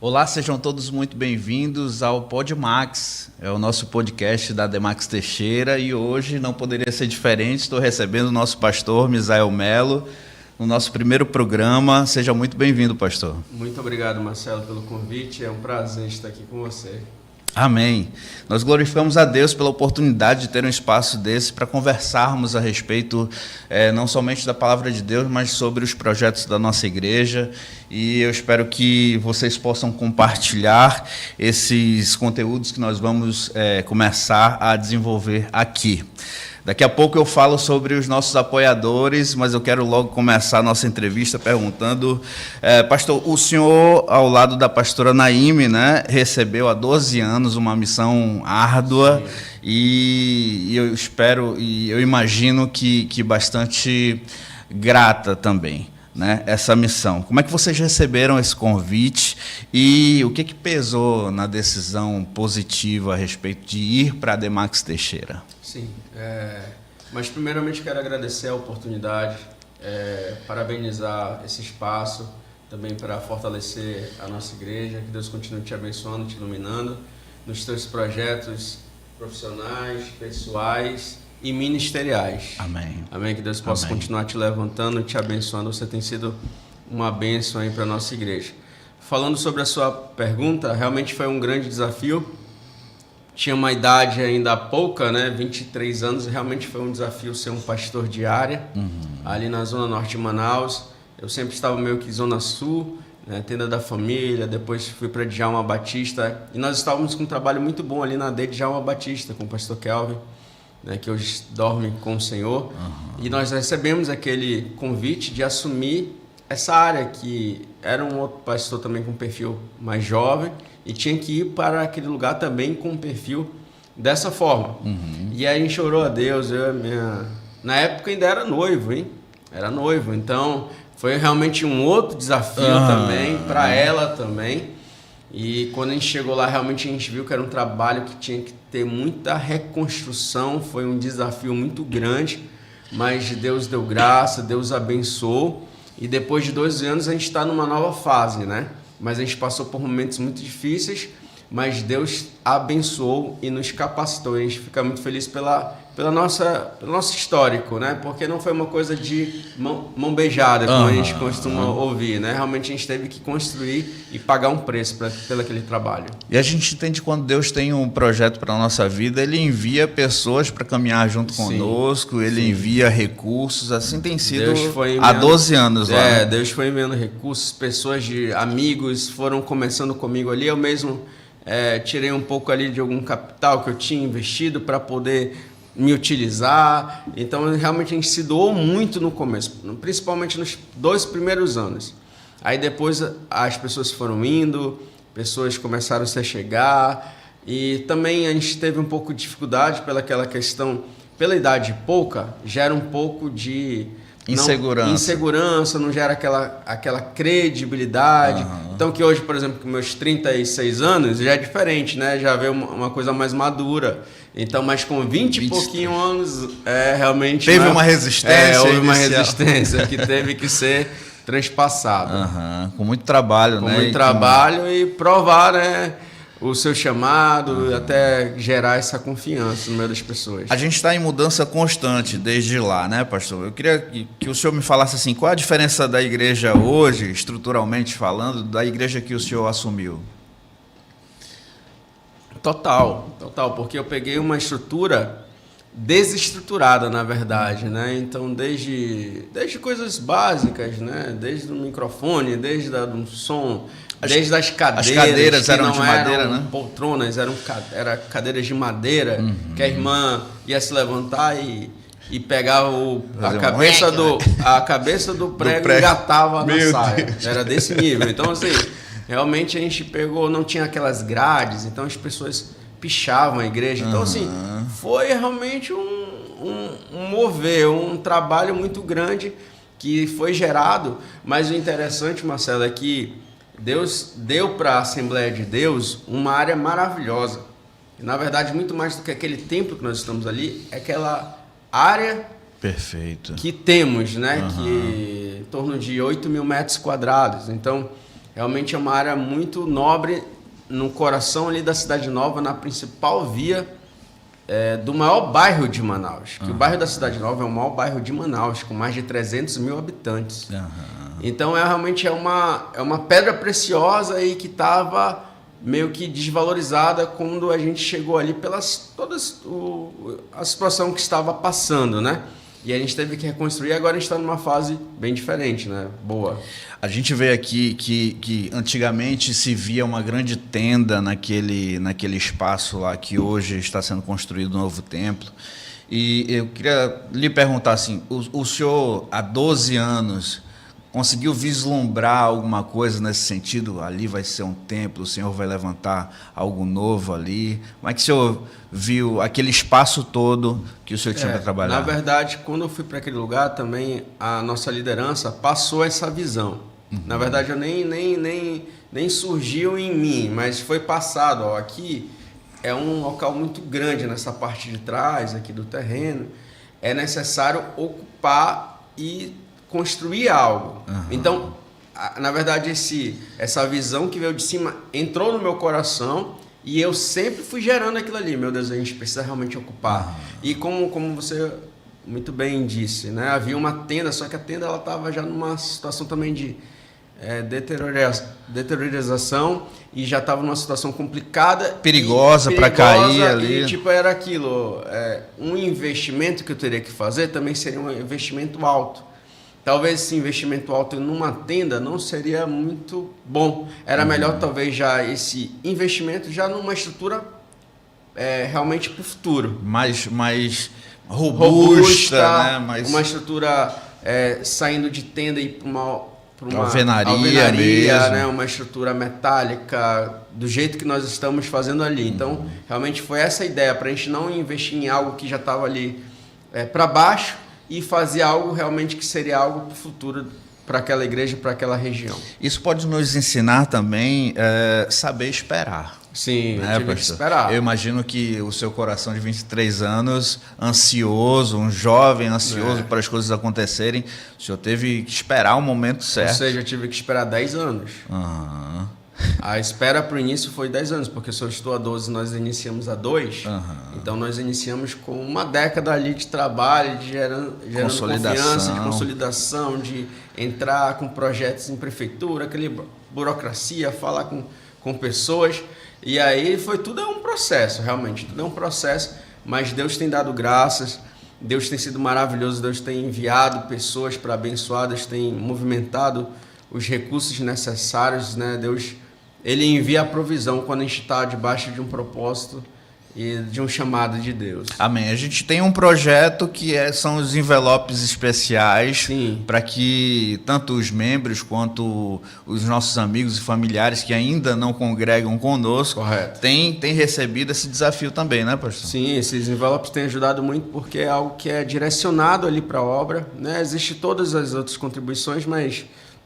Olá, sejam todos muito bem-vindos ao Podmax, é o nosso podcast da Demax Teixeira e hoje não poderia ser diferente, estou recebendo o nosso pastor Misael Melo no nosso primeiro programa. Seja muito bem-vindo, pastor. Muito obrigado, Marcelo, pelo convite, é um prazer estar aqui com você. Amém. Nós glorificamos a Deus pela oportunidade de ter um espaço desse para conversarmos a respeito não somente da palavra de Deus, mas sobre os projetos da nossa igreja. E eu espero que vocês possam compartilhar esses conteúdos que nós vamos começar a desenvolver aqui. Daqui a pouco eu falo sobre os nossos apoiadores, mas eu quero logo começar a nossa entrevista perguntando, pastor, o senhor, ao lado da pastora Naime, né, recebeu há 12 anos uma missão árdua. Sim. E eu espero e eu imagino que bastante grata também, né, essa missão. Como é que vocês receberam esse convite e o que pesou na decisão positiva a respeito de ir para a Demax Teixeira? Sim, mas primeiramente quero agradecer a oportunidade, parabenizar esse espaço, também para fortalecer a nossa igreja, que Deus continue te abençoando, te iluminando nos teus projetos profissionais, pessoais e ministeriais. Amém. Amém, que Deus possa continuar te levantando, te abençoando. Você tem sido uma bênção aí para a nossa igreja. Falando sobre a sua pergunta, realmente foi um grande desafio. Tinha uma idade ainda pouca, né? 23 anos, realmente foi um desafio ser um pastor de área, ali na Zona Norte de Manaus. Eu sempre estava meio que Zona Sul, né? Tenda da Família, depois fui para Djalma Batista, e nós estávamos com um trabalho muito bom ali na Djalma Batista, com o pastor Kelvin, né? Que hoje dorme com o Senhor, e nós recebemos aquele convite de assumir essa área, que era um outro pastor também com um perfil mais jovem, e tinha que ir para aquele lugar também com um perfil dessa forma. E aí a gente orou a Deus, na época ainda era noivo, hein? Era noivo, então foi realmente um outro desafio também, para ela também. E quando a gente chegou lá, realmente a gente viu que era um trabalho que tinha que ter muita reconstrução, foi um desafio muito grande, mas Deus deu graça, Deus abençoou, e depois de 12 anos a gente está numa nova fase, né? Mas a gente passou por momentos muito difíceis, mas Deus abençoou e nos capacitou. A gente fica muito feliz pelo nosso histórico, né? Porque não foi uma coisa de mão beijada, como a gente costuma ouvir, né? Realmente a gente teve que construir e pagar um preço pelo aquele trabalho. E a gente entende que quando Deus tem um projeto para a nossa vida, Ele envia pessoas para caminhar junto conosco, Ele envia recursos, assim tem sido há 12 anos lá. Né? Deus foi enviando recursos, pessoas de amigos foram começando comigo ali, eu mesmo tirei um pouco ali de algum capital que eu tinha investido para poder me utilizar. Então realmente a gente se doou muito no começo, principalmente nos 2 primeiros anos. Aí depois as pessoas foram indo, pessoas começaram a se chegar, e também a gente teve um pouco de dificuldade pelaquela questão, pela idade pouca, gera um pouco de insegurança, não gera aquela credibilidade. Então que hoje, por exemplo, com meus 36 anos, já é diferente, né? Já vê uma coisa mais madura. Então, mas com 20 e pouquinho anos, realmente... Teve uma resistência. Houve uma resistência que teve que ser transpassada. Com muito trabalho, né? Com muito trabalho e provar, né, o seu chamado, até gerar essa confiança no meio das pessoas. A gente está em mudança constante desde lá, né, pastor? Eu queria que o senhor me falasse assim, qual a diferença da igreja hoje, estruturalmente falando, da igreja que o senhor assumiu? Total, porque eu peguei uma estrutura desestruturada, na verdade, né? Então, desde coisas básicas, né? Desde o microfone, desde um som, desde as cadeiras. As cadeiras eram de madeira, né? Poltronas, eram cadeiras de madeira, que a irmã ia se levantar e pegava a cabeça do prego e engatava na saia. Deus. Era desse nível. Então, assim, realmente a gente pegou, não tinha aquelas grades, então as pessoas pichavam a igreja. Então, assim, foi realmente um mover, um trabalho muito grande que foi gerado. Mas o interessante, Marcelo, é que Deus deu para a Assembleia de Deus uma área maravilhosa. E, na verdade, muito mais do que aquele templo que nós estamos ali, é aquela área perfeito que temos, né? Que em torno de 8 mil metros quadrados. Então, realmente é uma área muito nobre no coração ali da Cidade Nova, na principal via do maior bairro de Manaus. Que o bairro da Cidade Nova é o maior bairro de Manaus, com mais de 300 mil habitantes. Então realmente é uma pedra preciosa aí que estava meio que desvalorizada quando a gente chegou ali pelas a situação que estava passando, né? E a gente teve que reconstruir, agora a gente está numa fase bem diferente, né? Boa. A gente vê aqui que antigamente se via uma grande tenda naquele espaço lá que hoje está sendo construído um novo templo. E eu queria lhe perguntar assim, o senhor há 12 anos conseguiu vislumbrar alguma coisa nesse sentido? Ali vai ser um templo, o Senhor vai levantar algo novo ali. Como é que o senhor viu aquele espaço todo que o senhor tinha para trabalhar? Na verdade, quando eu fui para aquele lugar, também a nossa liderança passou essa visão. Na verdade, eu nem surgiu em mim, mas foi passado. Ó, aqui é um local muito grande nessa parte de trás, aqui do terreno. É necessário ocupar e construir algo. Então, na verdade, essa visão que veio de cima entrou no meu coração e eu sempre fui gerando aquilo ali. Meu Deus, a gente precisa realmente ocupar. E como você muito bem disse, né? Havia uma tenda, só que a tenda estava já numa situação também de deteriorização e já estava numa situação complicada. Perigosa para cair ali. E tipo, era aquilo. Um investimento que eu teria que fazer também seria um investimento alto. Talvez esse investimento alto numa tenda não seria muito bom. Era melhor talvez já esse investimento já numa estrutura realmente para o futuro. Mais robusta, né? Uma estrutura saindo de tenda e para uma alvenaria mesmo. Né? Uma estrutura metálica, do jeito que nós estamos fazendo ali. Então, realmente foi essa a ideia, para a gente não investir em algo que já estava ali para baixo, e fazer algo realmente que seria algo para o futuro, para aquela igreja, para aquela região. Isso pode nos ensinar também saber esperar. Sim, né, tive que esperar. Eu imagino que o seu coração de 23 anos, ansioso, um jovem ansioso para as coisas acontecerem, o senhor teve que esperar o momento certo. Ou seja, eu tive que esperar 10 anos. A espera para o início foi 10 anos, porque se eu estou há 12, nós iniciamos há 2. Então, nós iniciamos com uma década ali de trabalho, de gerando confiança, de consolidação, de entrar com projetos em prefeitura, aquele burocracia, falar com pessoas. E aí tudo é um processo, realmente, tudo é um processo, mas Deus tem dado graças, Deus tem sido maravilhoso, Deus tem enviado pessoas para abençoar, Deus tem movimentado os recursos necessários, né? Deus, Ele envia a provisão quando a gente está debaixo de um propósito e de um chamado de Deus. Amém. A gente tem um projeto que são os envelopes especiais para que tanto os membros quanto os nossos amigos e familiares que ainda não congregam conosco têm recebido esse desafio também, né, pastor? Sim, esses envelopes têm ajudado muito porque é algo que é direcionado ali para a obra, né? Existem todas as outras contribuições,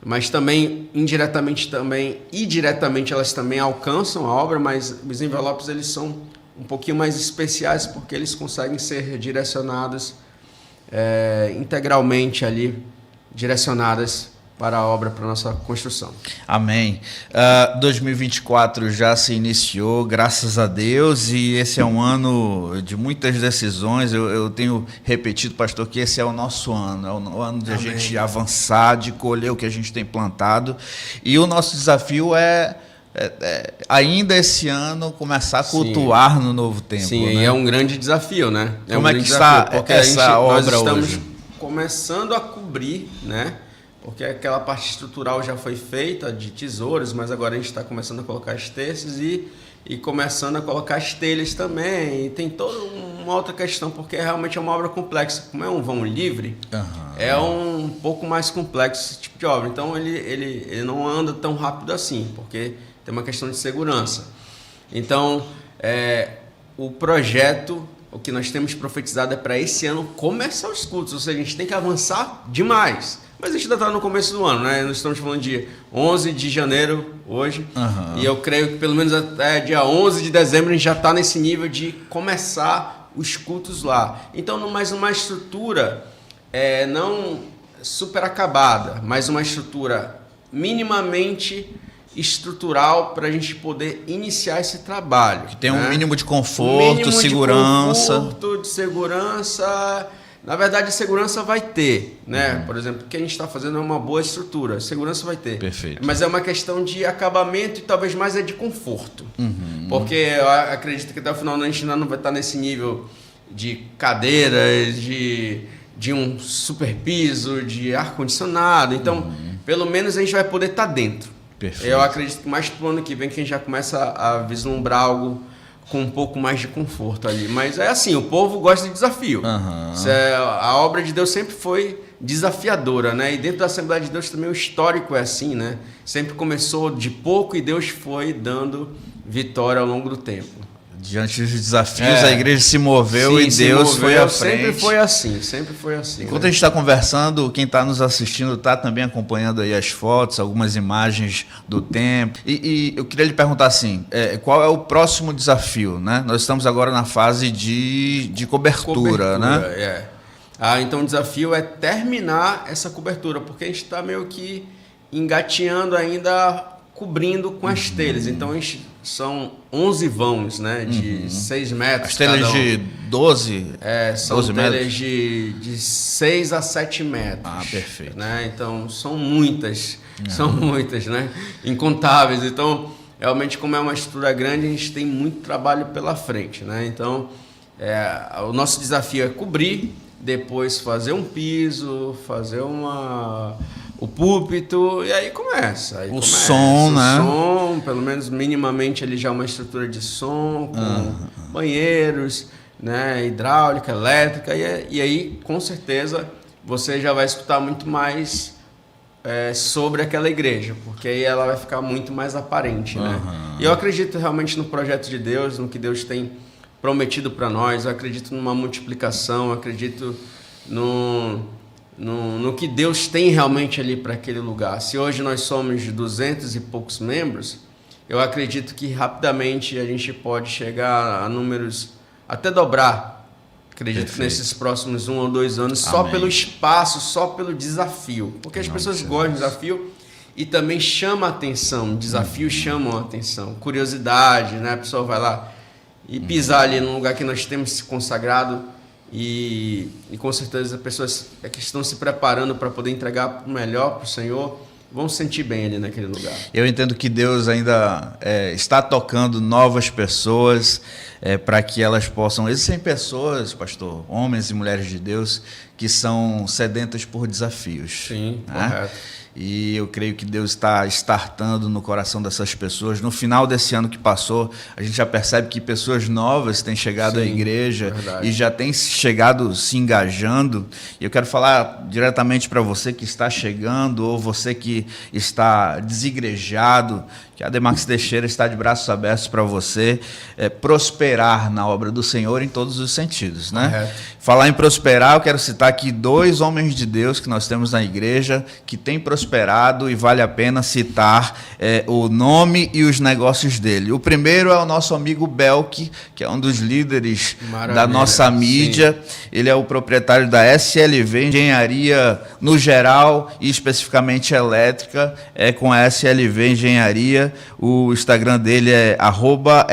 mas também, indiretamente também e diretamente elas também alcançam a obra, mas os envelopes eles são um pouquinho mais especiais porque eles conseguem ser direcionados integralmente ali, direcionadas para a obra, para a nossa construção. Amém. 2024 já se iniciou, graças a Deus, e esse é um ano de muitas decisões. Eu tenho repetido, pastor, que esse é o nosso ano, é o ano de a gente avançar, de colher o que a gente tem plantado, e o nosso desafio ainda esse ano começar a cultuar no novo tempo. Sim, né? E é um grande desafio, né? Como é que está essa obra nós estamos hoje? Começando a cobrir, né? Porque aquela parte estrutural já foi feita de tesouros, mas agora a gente está começando a colocar as terças e começando a colocar as telhas também. E tem toda uma outra questão, porque realmente é uma obra complexa. Como é um vão livre, é um pouco mais complexo esse tipo de obra. Então ele não anda tão rápido assim, porque tem uma questão de segurança. Então, o projeto, o que nós temos profetizado é para esse ano começar os cultos, ou seja, a gente tem que avançar demais. Mas a gente ainda está no começo do ano, né? Nós estamos falando de 11 de janeiro hoje, e eu creio que pelo menos até dia 11 de dezembro a gente já está nesse nível de começar os cultos lá. Então, mais uma estrutura não super acabada, mas uma estrutura minimamente estrutural para a gente poder iniciar esse trabalho. Que tem um né? mínimo de conforto, segurança. De segurança. Na verdade, segurança vai ter, né? Por exemplo, o que a gente está fazendo é uma boa estrutura. Segurança vai ter. Perfeito. Mas é uma questão de acabamento e talvez mais é de conforto. Porque eu acredito que até o final a gente ainda não vai estar nesse nível de cadeiras, de um super piso, de ar-condicionado. Então, pelo menos a gente vai poder estar dentro. Perfeito. Eu acredito que mais pro ano que vem que a gente já começa a vislumbrar algo com um pouco mais de conforto ali. Mas é assim, o povo gosta de desafio. A obra de Deus sempre foi desafiadora, né? E dentro da Assembleia de Deus também o histórico é assim, né? Sempre começou de pouco e Deus foi dando vitória ao longo do tempo. Diante dos desafios, a igreja se moveu e Deus foi à frente. Sempre foi assim, sempre foi assim. Enquanto né? a gente está conversando, quem está nos assistindo está também acompanhando aí as fotos, algumas imagens do templo. E eu queria lhe perguntar assim, qual é o próximo desafio, né? Nós estamos agora na fase de cobertura, né? Então o desafio é terminar essa cobertura, porque a gente está meio que engateando ainda, cobrindo com as telhas. Então são 11 vãos, né, de 6 metros. As telhas de 12? São 12 telhas de 6 a 7 metros. Ah, perfeito. Né? Então são muitas, né? Incontáveis. Então, realmente, como é uma estrutura grande, a gente tem muito trabalho pela frente, né? Então, o nosso desafio é cobrir, depois fazer um piso, fazer o púlpito, e aí começa. Som, né? O som, pelo menos minimamente ele já é uma estrutura de som, com banheiros, né? Hidráulica, elétrica, e aí com certeza você já vai escutar muito mais sobre aquela igreja, porque aí ela vai ficar muito mais aparente, né? E eu acredito realmente no projeto de Deus, no que Deus tem prometido para nós, eu acredito numa multiplicação, eu acredito no que Deus tem realmente ali para aquele lugar. Se hoje nós somos 200 e poucos membros, eu acredito que rapidamente a gente pode chegar a números, até dobrar, acredito que nesses próximos 1 ou 2 anos, só pelo espaço, só pelo desafio. Porque as pessoas gostam de desafio e também chama a atenção, desafios chamam a atenção, curiosidade, né? A pessoa vai lá e pisar ali num lugar que nós temos se consagrado, e com certeza as pessoas que estão se preparando para poder entregar o melhor para o Senhor vão se sentir bem ali naquele lugar. Eu entendo que Deus ainda está tocando novas pessoas para que elas possam... Existem pessoas, pastor, homens e mulheres de Deus, que são sedentas por desafios. Sim, né? Correto. E eu creio que Deus está startando no coração dessas pessoas. No final desse ano que passou, a gente já percebe que pessoas novas têm chegado à igreja e já têm chegado se engajando. E eu quero falar diretamente para você que está chegando ou você que está desigrejado, que a Demax Teixeira está de braços abertos para você prosperar na obra do Senhor em todos os sentidos, né? Correto. Falar em prosperar, eu quero citar aqui 2 homens de Deus que nós temos na igreja que têm prosperado e vale a pena citar o nome e os negócios dele. O primeiro é o nosso amigo Belk, que é um dos líderes da nossa mídia. Sim. Ele é o proprietário da SLV Engenharia no geral e especificamente elétrica, com a SLV Engenharia. O Instagram dele é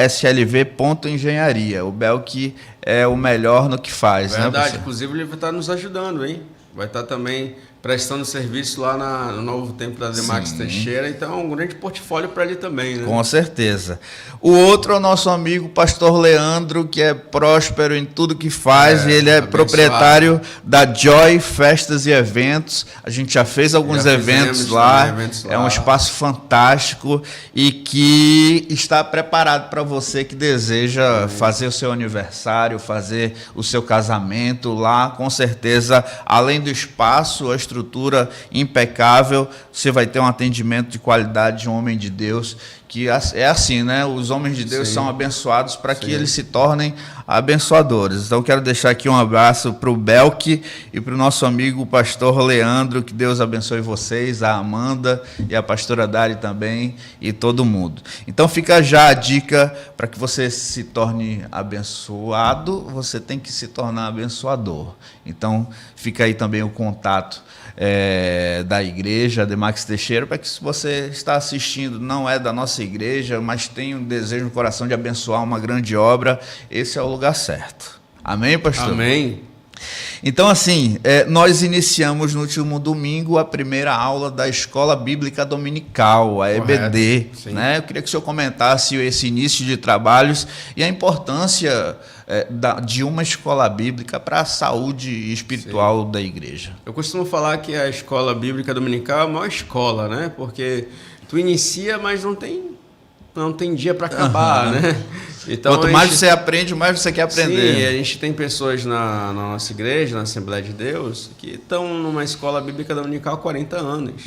@slv.engenharia. O Belk é o melhor no que faz. Verdade, né, inclusive ele vai estar nos ajudando, hein? Vai estar também prestando serviço lá no novo templo da Demax Teixeira, então é um grande portfólio para ele também, né? Com certeza. O outro é o nosso amigo pastor Leandro, que é próspero em tudo que faz, e ele é proprietário da Joy Festas e Eventos. A gente já fez alguns eventos lá, é um espaço fantástico e que está preparado para você que deseja fazer o seu aniversário, fazer o seu casamento lá, com certeza, além do espaço, a estrutura impecável, você vai ter um atendimento de qualidade de um homem de Deus, que é assim, né? Os homens de Deus são abençoados para que eles se tornem abençoadores. Então, quero deixar aqui um abraço para o Belk e para o nosso amigo pastor Leandro, que Deus abençoe vocês, a Amanda e a pastora Dari também, e todo mundo. Então, fica já a dica para que você se torne abençoado, você tem que se tornar abençoador. Então, fica aí também o contato da igreja, Ademax Teixeira, para que se você está assistindo, não é da nossa igreja, mas tem um desejo no coração de abençoar uma grande obra, esse é o lugar certo. Amém, pastor? Amém. Então, assim, nós iniciamos no último domingo a primeira aula da Escola Bíblica Dominical, a EBD. Né? Eu queria que o senhor comentasse esse início de trabalhos e a importância de uma escola bíblica para a saúde espiritual da igreja. Eu costumo falar que a Escola Bíblica Dominical é a maior escola, né? Porque tu inicia, mas não tem dia para acabar, né? Então, quanto mais você aprende, mais você quer aprender. Sim, a gente tem pessoas na nossa igreja, na Assembleia de Deus, que estão numa escola bíblica dominical há 40 anos,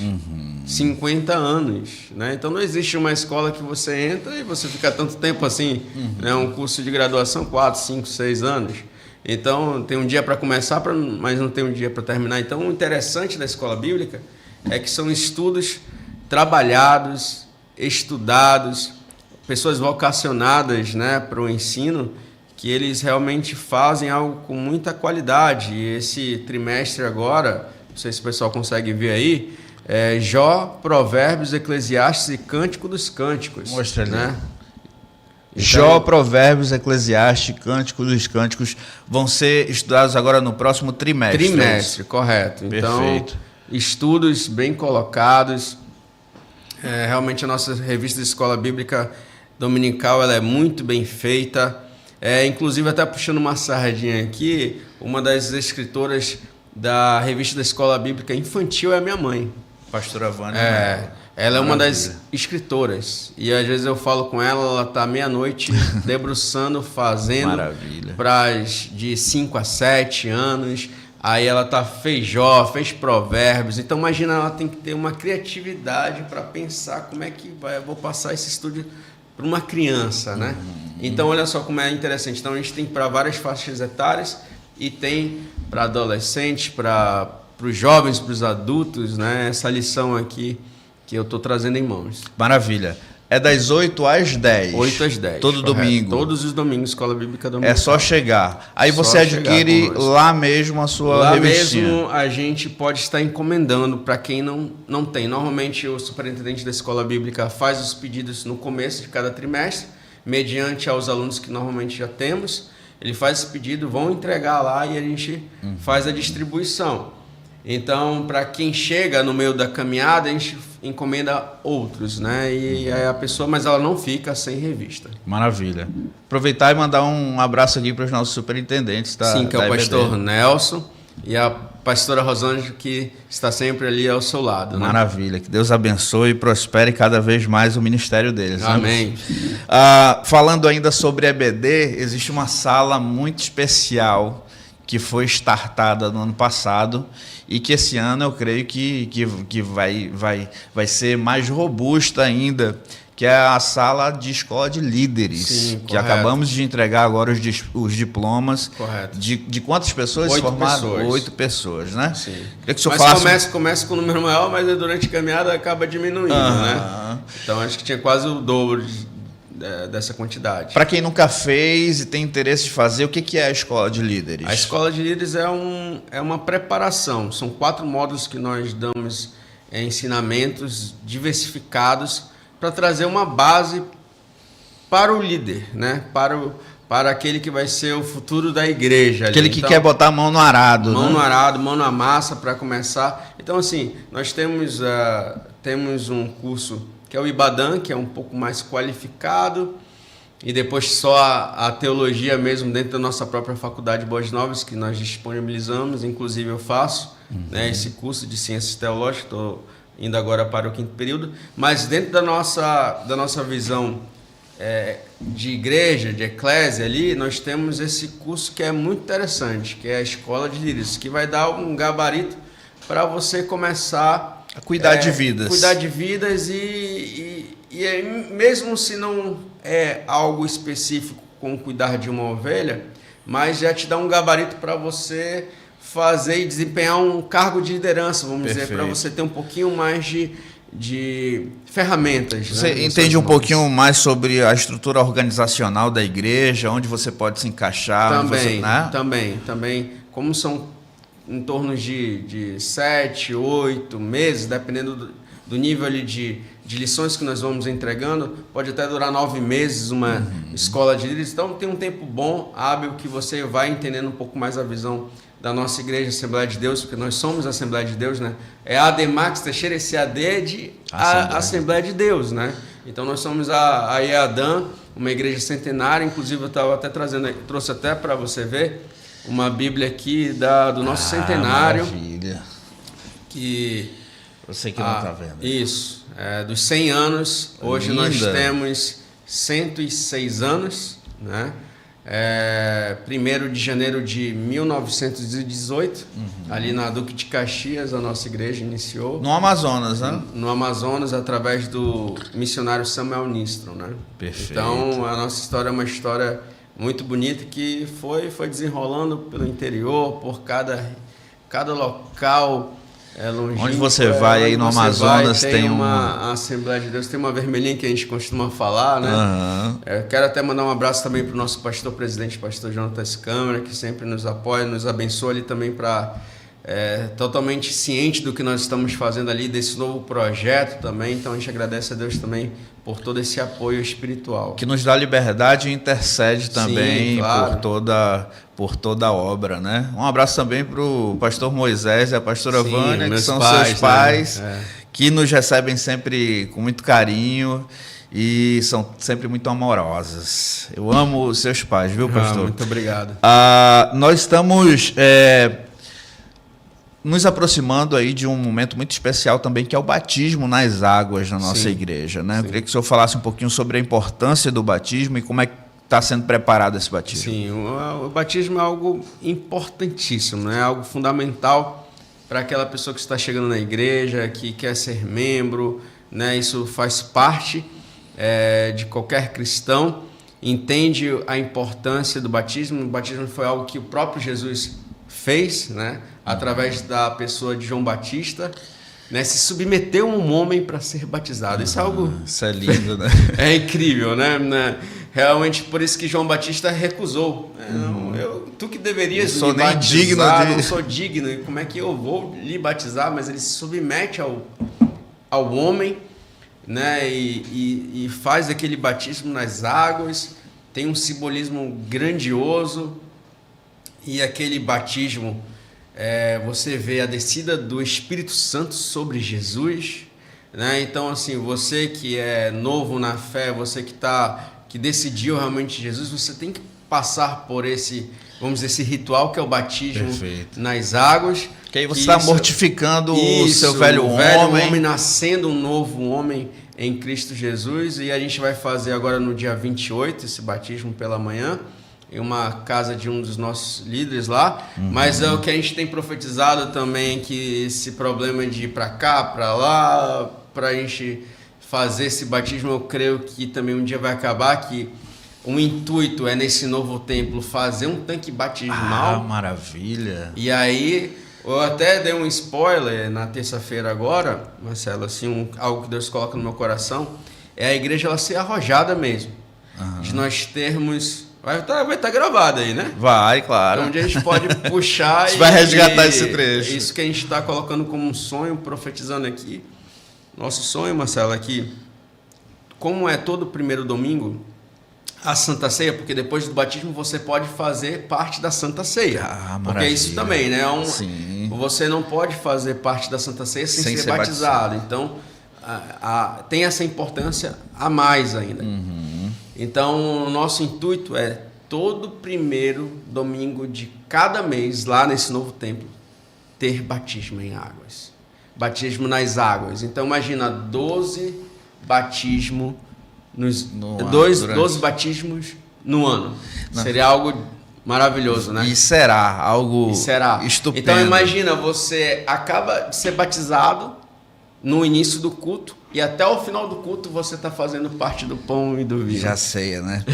50 anos. Né? Então não existe uma escola que você entra e você fica tanto tempo assim, né? Um curso de graduação, 4, 5, 6 anos. Então tem um dia para começar, mas não tem um dia para terminar. Então o interessante da escola bíblica é que são estudos trabalhados, estudados, pessoas vocacionadas, né, para o ensino, que eles realmente fazem algo com muita qualidade. E esse trimestre agora, não sei se o pessoal consegue ver aí, Jó, Provérbios, Eclesiastes e Cântico dos Cânticos. Mostra ali. Né? Então, Jó, Provérbios, Eclesiastes, Cântico dos Cânticos vão ser estudados agora no próximo trimestre. Trimestre, correto. Então, perfeito. Estudos bem colocados. Realmente a nossa revista de Escola Bíblica Dominical ela é muito bem feita. Inclusive, até puxando uma sardinha aqui, uma das escritoras da revista da Escola Bíblica Infantil é a minha mãe. Pastora Vânia. Ela é uma das escritoras. E às vezes eu falo com ela, ela está meia-noite debruçando, fazendo para de 5 a 7 anos. Aí ela fez Jó, fez Provérbios. Então imagina, ela tem que ter uma criatividade para pensar como é que eu vou passar esse estudo para uma criança, né? Então olha só como é interessante. Então a gente tem para várias faixas etárias e tem para adolescentes, para os jovens, para os adultos, né? Essa lição aqui que eu estou trazendo em mãos. Maravilha. É das 8 às 10. 8 às 10. Todo correto. domingo. Todos os domingos, Escola Bíblica Dominical. É só chegar. Aí você adquire lá mesmo a sua revistinha. Lá mesmo a gente pode estar encomendando para quem não tem. Normalmente o superintendente da Escola Bíblica faz os pedidos no começo de cada trimestre, mediante aos alunos que normalmente já temos. Ele faz esse pedido, vão entregar lá e a gente faz a distribuição. Então, para quem chega no meio da caminhada, a gente encomenda outros, né? E aí a pessoa, mas ela não fica sem revista. Maravilha. Aproveitar e mandar um abraço aqui para os nossos superintendentes, tá? Sim, que é o pastor Nelson e a pastora Rosângela, que está sempre ali ao seu lado. Né? Maravilha. Que Deus abençoe e prospere cada vez mais o ministério deles. Amém. Né? Falando ainda sobre EBD, existe uma sala muito especial que foi startada no ano passado e que esse ano eu creio que vai ser mais robusta ainda, que é a sala de escola de líderes. Sim, que correto. Acabamos de entregar agora os diplomas. Correto. De quantas pessoas 8 formaram? Pessoas. 8 pessoas, né? Sim. Que o senhor mas começa com um número maior, mas durante a caminhada acaba diminuindo, né? Então acho que tinha quase o dobro dessa quantidade. Para quem nunca fez e tem interesse de fazer, o que é a Escola de Líderes? A Escola de Líderes é uma preparação. São 4 módulos que nós damos ensinamentos diversificados para trazer uma base para o líder, né? Para aquele que vai ser o futuro da igreja. Aquele que quer botar a mão no arado. Mão né? no arado, mão na massa para começar. Então, assim, nós temos um curso que é o Ibadan, que é um pouco mais qualificado, e depois só a teologia mesmo dentro da nossa própria Faculdade Boas Novas, que nós disponibilizamos, inclusive eu faço né, esse curso de Ciências Teológicas, estou indo agora para o 5º período, mas dentro da nossa visão de igreja, de eclésia ali, nós temos esse curso que é muito interessante, que é a Escola de Líderes, que vai dar um gabarito para você começar a cuidar de vidas. Cuidar de vidas e mesmo se não é algo específico como cuidar de uma ovelha, mas já te dá um gabarito para você fazer e desempenhar um cargo de liderança, vamos dizer, para você ter um pouquinho mais de ferramentas. Você né, entende um pouquinho mais sobre a estrutura organizacional da igreja, onde você pode se encaixar? Também, né? também. Como são em torno de 7, 8 meses, dependendo do nível ali de lições que nós vamos entregando, pode até durar 9 meses uma escola de líderes. Então tem um tempo bom, hábil, que você vai entendendo um pouco mais a visão da nossa igreja, Assembleia de Deus, porque nós somos a Assembleia de Deus, né? É a AD Max Teixeira, esse AD de Assembleia de Deus, né? Então nós somos a EADAM, uma igreja centenária. Inclusive eu estava até trouxe até para você ver uma Bíblia aqui do nosso centenário. Maravilha. Que você que não está vendo. Isso, dos 100 anos. Hoje Linda. nós temos 106 anos, né? 1º de janeiro de 1918, ali na Duque de Caxias, a nossa igreja iniciou. No Amazonas, né? No Amazonas, através do missionário Samuel Nistron, né? Perfeito. Então, a nossa história é uma história muito bonita que foi desenrolando pelo interior, por cada local. Onde você vai aí no Amazonas tem uma Assembleia de Deus, tem uma vermelhinha que a gente costuma falar, né? Quero até mandar um abraço também para o nosso pastor presidente, pastor Jonathan Câmara, que sempre nos apoia, nos abençoa ali também totalmente ciente do que nós estamos fazendo ali, desse novo projeto também. Então a gente agradece a Deus também por todo esse apoio espiritual. Que nos dá liberdade e intercede também. Sim, claro. por toda a obra, né? Um abraço também para o pastor Moisés e a pastora Vânia, que são seus pais, né? Que nos recebem sempre com muito carinho e são sempre muito amorosas. Eu amo os seus pais, viu, pastor? Muito obrigado. Nós estamos nos aproximando aí de um momento muito especial também, que é o batismo nas águas na nossa igreja, né? Eu queria que o senhor falasse um pouquinho sobre a importância do batismo e como é que está sendo preparado esse batismo. Sim, o batismo é algo importantíssimo, né? É algo fundamental para aquela pessoa que está chegando na igreja, que quer ser membro, né? Isso faz parte de qualquer cristão, entende a importância do batismo. O batismo foi algo que o próprio Jesus fez, né? Através da pessoa de João Batista, né? Se submeteu um homem para ser batizado. Isso é algo... Isso é lindo, né? É incrível, né? Realmente, por isso que João Batista recusou. Tu que deverias me batizar, não sou digno. Como é que eu vou lhe batizar? Mas ele se submete ao homem, né? E faz aquele batismo nas águas. Tem um simbolismo grandioso. E aquele batismo, você vê a descida do Espírito Santo sobre Jesus, né? Então, assim, você que é novo na fé, você que decidiu realmente Jesus, você tem que passar por esse ritual que é o batismo nas águas. Que aí você está mortificando o seu velho homem, nascendo um novo homem em Cristo Jesus. E a gente vai fazer agora no dia 28 esse batismo pela manhã, em uma casa de um dos nossos líderes lá. Mas é o que a gente tem profetizado também, que esse problema de ir para cá, para lá, para a gente fazer esse batismo, eu creio que também um dia vai acabar, que o intuito é, nesse novo templo, fazer um tanque batismal. Maravilha! E aí, eu até dei um spoiler na terça-feira agora, Marcelo, assim, algo que Deus coloca no meu coração, é a igreja ela ser arrojada mesmo. De nós termos... Vai estar gravado aí, né? Vai, claro. Então, onde a gente pode puxar vai resgatar esse trecho. Isso que a gente está colocando como um sonho, profetizando aqui. Nosso sonho, Marcelo, é que, como é todo primeiro domingo, a Santa Ceia, porque depois do batismo você pode fazer parte da Santa Ceia. Porque é isso também, né? Sim. Você não pode fazer parte da Santa Ceia sem ser batizado. Então, tem essa importância a mais ainda. Então, o nosso intuito é todo primeiro domingo de cada mês, lá nesse novo templo, ter batismo em águas. Batismo nas águas. Então, imagina 12 batismos 12 batismos no ano. Seria algo maravilhoso, né? E será algo estupendo. Então, imagina, você acaba de ser batizado no início do culto, e até o final do culto você está fazendo parte do pão e do vinho. Já sei, né?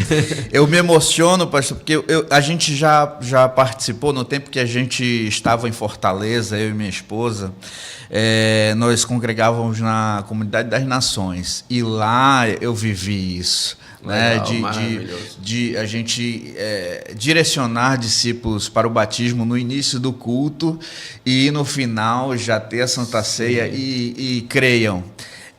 Eu me emociono, pastor, porque a gente já participou no tempo que a gente estava em Fortaleza, eu e minha esposa, nós congregávamos na Comunidade das Nações, e lá eu vivi isso. Legal, né, de a gente direcionar discípulos para o batismo no início do culto e no final já ter a Santa Ceia e creiam,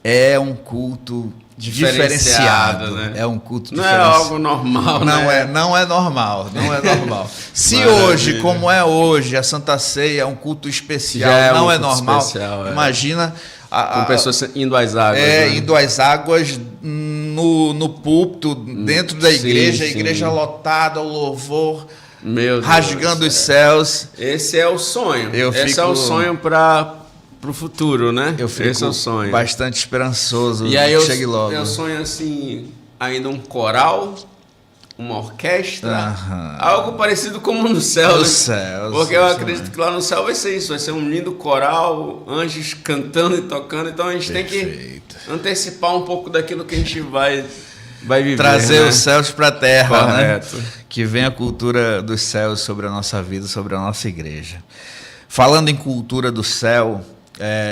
é um culto diferenciado, né? É um culto não diferenciado. É algo normal, Não é normal. Se Maravilha. hoje, como é hoje, a Santa Ceia é um culto especial, Já não um é culto normal. especial, Imagina com pessoas indo às águas. indo às águas no púlpito, dentro da igreja, a igreja lotada, o louvor, Meu rasgando Deus, os céus. Esse é o sonho. Esse fico, é o sonho para o futuro, né? Eu fico Esse é o sonho. bastante esperançoso. E aí chegue logo. Eu sonho assim, ainda um coral, uma orquestra, algo parecido como no céu. No céu. Porque eu acredito que lá no céu vai ser isso, vai ser um lindo coral, anjos cantando e tocando. Então a gente tem que antecipar um pouco daquilo que a gente vai viver. Trazer né? os céus para a terra, Correto. né? Que venha a cultura dos céus sobre a nossa vida, sobre a nossa igreja. Falando em cultura do céu,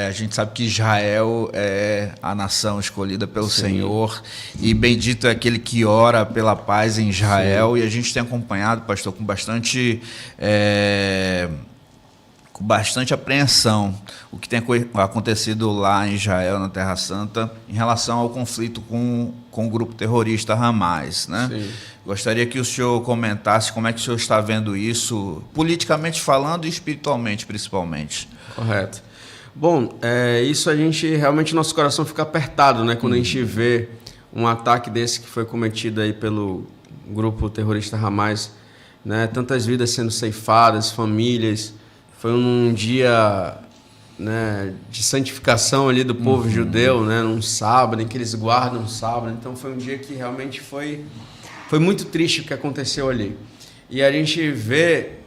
a gente sabe que Israel é a nação escolhida pelo Senhor, e bendito é aquele que ora pela paz em Israel. E a gente tem acompanhado, pastor, com bastante apreensão o que tem acontecido lá em Israel, na Terra Santa, em relação ao conflito com o grupo terrorista Hamas, né? Sim. Gostaria que o senhor comentasse como é que o senhor está vendo isso, politicamente falando e espiritualmente, principalmente. Correto. Bom, isso a gente, realmente, nosso coração fica apertado, né? Quando a gente vê um ataque desse que foi cometido aí pelo grupo terrorista Hamas, né? Tantas vidas sendo ceifadas, famílias. Foi um dia, né, de santificação ali do povo judeu, né? Num sábado, em que eles guardam o sábado. Então foi um dia que realmente foi muito triste o que aconteceu ali. E a gente vê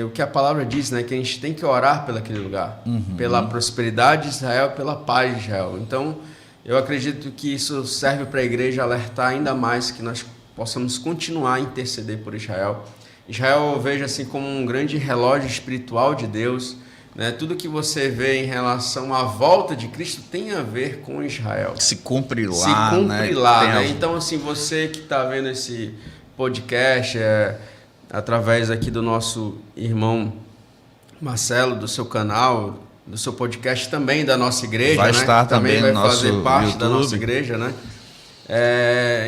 o que a palavra diz, né? Que a gente tem que orar pelo aquele lugar, pela prosperidade de Israel, pela paz de Israel. Então, eu acredito que isso serve para a igreja alertar ainda mais que nós possamos continuar a interceder por Israel. Israel eu vejo assim como um grande relógio espiritual de Deus, né? Tudo que você vê em relação à volta de Cristo tem a ver com Israel. Se cumpre lá, Se cumpre lá, né? Tem Então, assim, você que está vendo esse podcast através aqui do nosso irmão Marcelo, do seu canal, do seu podcast, também da nossa igreja, vai né? estar também vai no nosso fazer parte YouTube. da nossa igreja, né?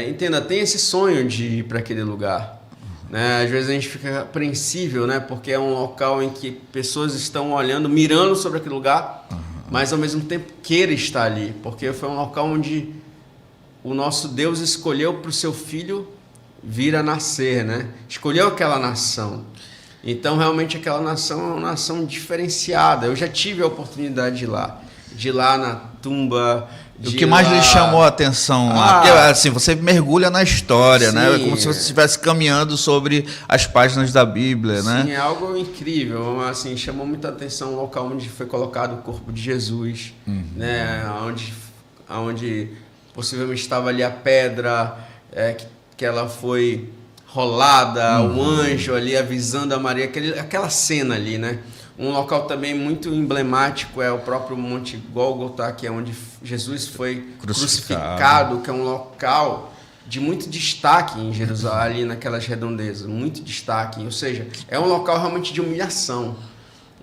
Entenda, tem esse sonho de ir para aquele lugar. Né? Às vezes a gente fica apreensível, né? Porque é um local em que pessoas estão olhando, mirando sobre aquele lugar, mas ao mesmo tempo queira estar ali, porque foi um local onde o nosso Deus escolheu para o seu filho vir a nascer, né? Escolheu aquela nação. Então, realmente, aquela nação é uma nação diferenciada. Eu já tive a oportunidade de ir lá na tumba. O que mais lhe chamou a atenção lá? Porque, assim, você mergulha na história, né? É como se você estivesse caminhando sobre as páginas da Bíblia, né? Sim, é algo incrível. Assim, chamou muita atenção o local onde foi colocado o corpo de Jesus, né? Onde possivelmente estava ali a pedra, que ela foi rolada, o anjo ali avisando a Maria, aquela cena ali, né? Um local também muito emblemático é o próprio Monte Gólgota, que é onde Jesus foi crucificado, que é um local de muito destaque em Jerusalém, ali naquelas redondezas, muito destaque. Ou seja, é um local realmente de humilhação.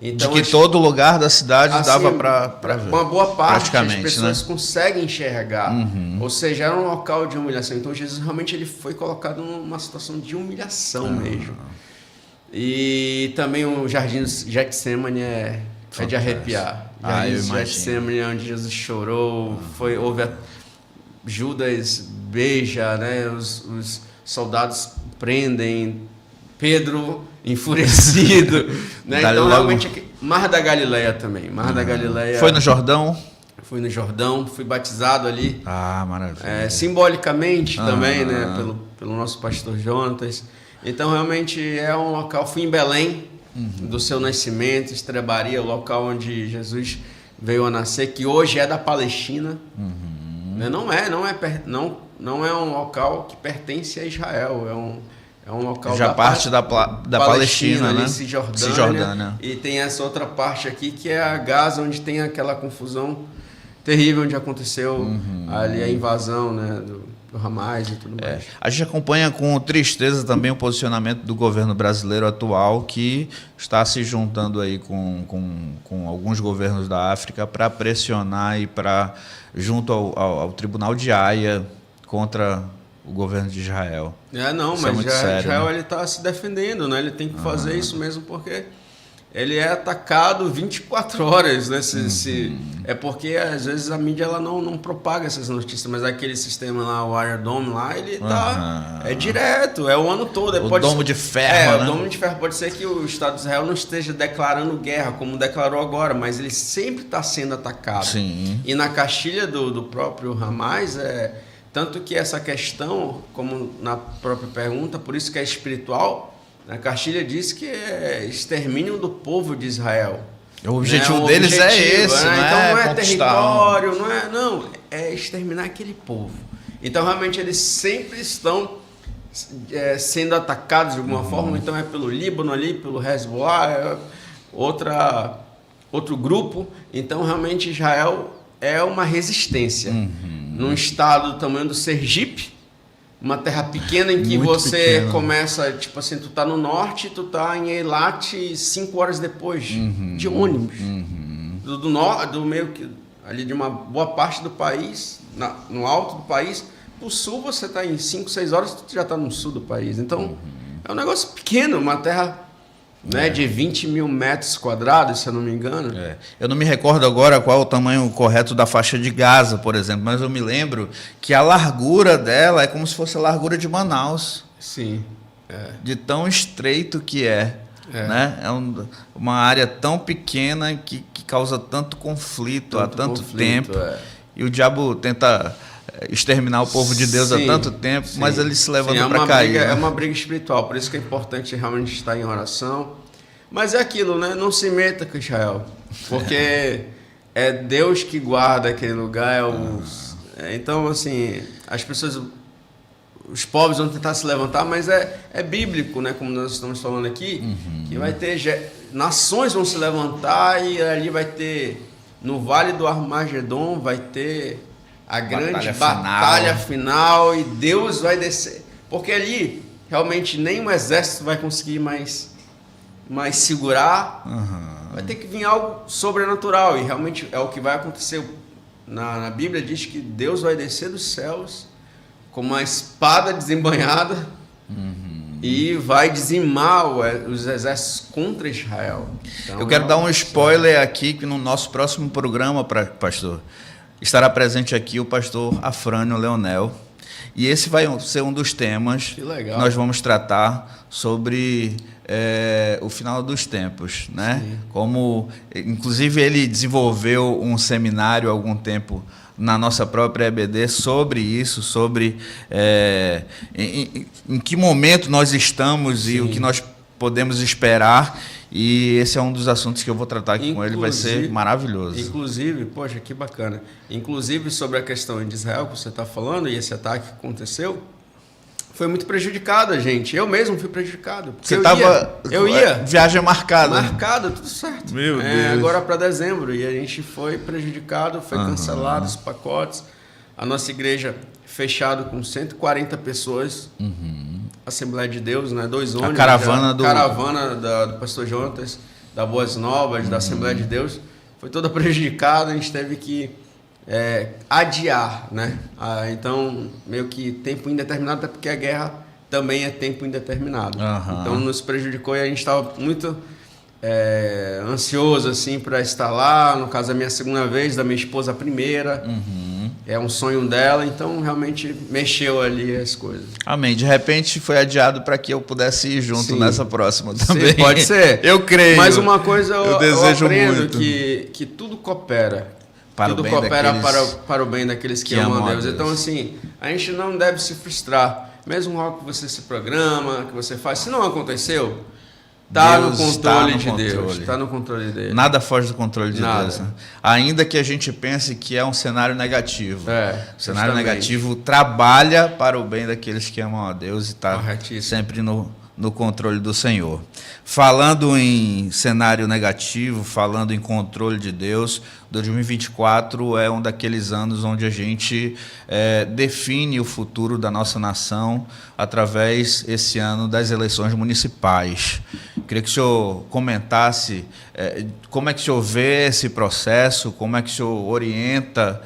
Então, de que todo lugar da cidade assim, dava para ver. Uma boa parte das pessoas, né, conseguem enxergar. Ou seja, era um local de humilhação. Então Jesus realmente ele foi colocado numa situação de humilhação mesmo. E também o Jardim Getsemane é de arrepiar. Jardim Getsemane, onde Jesus chorou, Judas beija, né? Os soldados prendem Pedro enfurecido, né? Então realmente Mar da Galileia também. Mar da Galileia. Foi no Jordão? Fui no Jordão, fui batizado ali. Maravilha. Simbolicamente também, né? Pelo nosso pastor Jonatas. Então, realmente, é um local... Fui em Belém, do seu nascimento, Estrebaria, o local onde Jesus veio a nascer, que hoje é da Palestina. Né? Não é um local que pertence a Israel, é um local já parte da Palestina, ali, né? Cisjordânia. E tem essa outra parte aqui que é a Gaza, onde tem aquela confusão terrível onde aconteceu ali a invasão, né, do Hamas e tudo mais. A gente acompanha com tristeza também o posicionamento do governo brasileiro atual, que está se juntando aí com alguns governos da África para pressionar e junto ao Tribunal de Haia contra o governo de Israel. Mas Israel, né? Ele está se defendendo, né? Ele tem que fazer isso mesmo porque ele é atacado 24 horas, né? É porque às vezes a mídia ela não propaga essas notícias, mas aquele sistema lá, o Iron Dome lá, ele tá é direto, é o ano todo. O domo de ferro, né? O domo de ferro pode ser que o Estado de Israel não esteja declarando guerra, como declarou agora, mas ele sempre está sendo atacado. Sim. E na cartilha do próprio Hamas, tanto que essa questão, como na própria pergunta, por isso que é espiritual, a cartilha diz que é extermínio do povo de Israel. O objetivo deles é esse, né? Então não é território, é exterminar aquele povo. Então realmente eles sempre estão sendo atacados de alguma forma, então é pelo Líbano ali, pelo Hezbollah, outro grupo. Então realmente Israel é uma resistência. Num estado do tamanho do Sergipe, uma terra pequena em que muito você pequeno. Começa, tipo assim, tu tá no norte, tu tá em Eilat 5 horas depois, de ônibus. Do meio que, ali de uma boa parte do país, no alto do país, pro sul você tá em 5, 6 horas, tu já tá no sul do país. Então, é um negócio pequeno, uma terra de 20 mil metros quadrados, se eu não me engano. Eu não me recordo agora qual é o tamanho correto da faixa de Gaza, por exemplo, mas eu me lembro que a largura dela é como se fosse a largura de Manaus. Sim. De tão estreito que é. Né? É uma área tão pequena que causa tanto conflito há tanto tempo. E o diabo tenta exterminar o povo de Deus há tanto tempo, mas ele se levanta para cair. É uma briga espiritual, por isso que é importante realmente estar em oração. Mas é aquilo, né? Não se meta com Israel, porque é Deus que guarda aquele lugar. Então, assim, as pessoas, os povos vão tentar se levantar, mas é bíblico, né? Como nós estamos falando aqui, que vai ter nações vão se levantar e ali vai ter, no Vale do Armagedon, vai ter a grande batalha final e Deus vai descer. Porque ali, realmente, nem o exército vai conseguir mais segurar. Vai ter que vir algo sobrenatural. E realmente é o que vai acontecer. Na Bíblia diz que Deus vai descer dos céus com uma espada desembainhada e vai dizimar os exércitos contra Israel. Então, eu quero dar um spoiler aqui, que no nosso próximo programa, pastor, estará presente aqui o pastor Afrânio Leonel. E esse vai ser um dos temas que nós vamos tratar sobre o final dos tempos, né? Sim. Como, inclusive, ele desenvolveu um seminário há algum tempo na nossa própria EBD sobre isso, sobre em que momento nós estamos e o que nós podemos esperar. E esse é um dos assuntos que eu vou tratar aqui com ele, vai ser maravilhoso. Inclusive, poxa, que bacana. Inclusive, sobre a questão de Israel que você está falando, e esse ataque que aconteceu, foi muito prejudicado a gente. Eu mesmo fui prejudicado. Você estava... Eu ia. Viagem marcada. Marcada, tudo certo. Meu Deus. Agora para dezembro. E a gente foi prejudicado, foi cancelado os pacotes. A nossa igreja fechado com 140 pessoas. Assembleia de Deus, né? 2 ônibus. A caravana do pastor Jonas, da Boas Novas, da Assembleia de Deus, foi toda prejudicada, a gente teve que adiar, né? Então, meio que tempo indeterminado, até porque a guerra também é tempo indeterminado. Então, nos prejudicou e a gente estava muito ansioso, assim, para estar lá. No caso, a minha segunda vez, da minha esposa a primeira. É um sonho dela, então realmente mexeu ali as coisas. Amém. De repente foi adiado para que eu pudesse ir junto nessa próxima também. Sim, pode ser. Eu creio. Mas uma coisa eu desejo aprendo muito. Que tudo coopera. Tudo coopera para o bem daqueles que amam a Deus. Então, assim, a gente não deve se frustrar. Mesmo algo que você se programa, que você faz, se não aconteceu, Está no Deus controle está de no Deus, controle. está no controle dele. Nada foge do controle de Nada. Deus. Né? Ainda que a gente pense que é um cenário negativo. O cenário justamente. negativo trabalha para o bem daqueles que amam a Deus e está Corretíssimo. sempre no controle do Senhor. Falando em cenário negativo, falando em controle de Deus, 2024 é um daqueles anos onde a gente define o futuro da nossa nação através, esse ano, das eleições municipais. Queria que o senhor comentasse como é que o senhor vê esse processo, como é que o senhor orienta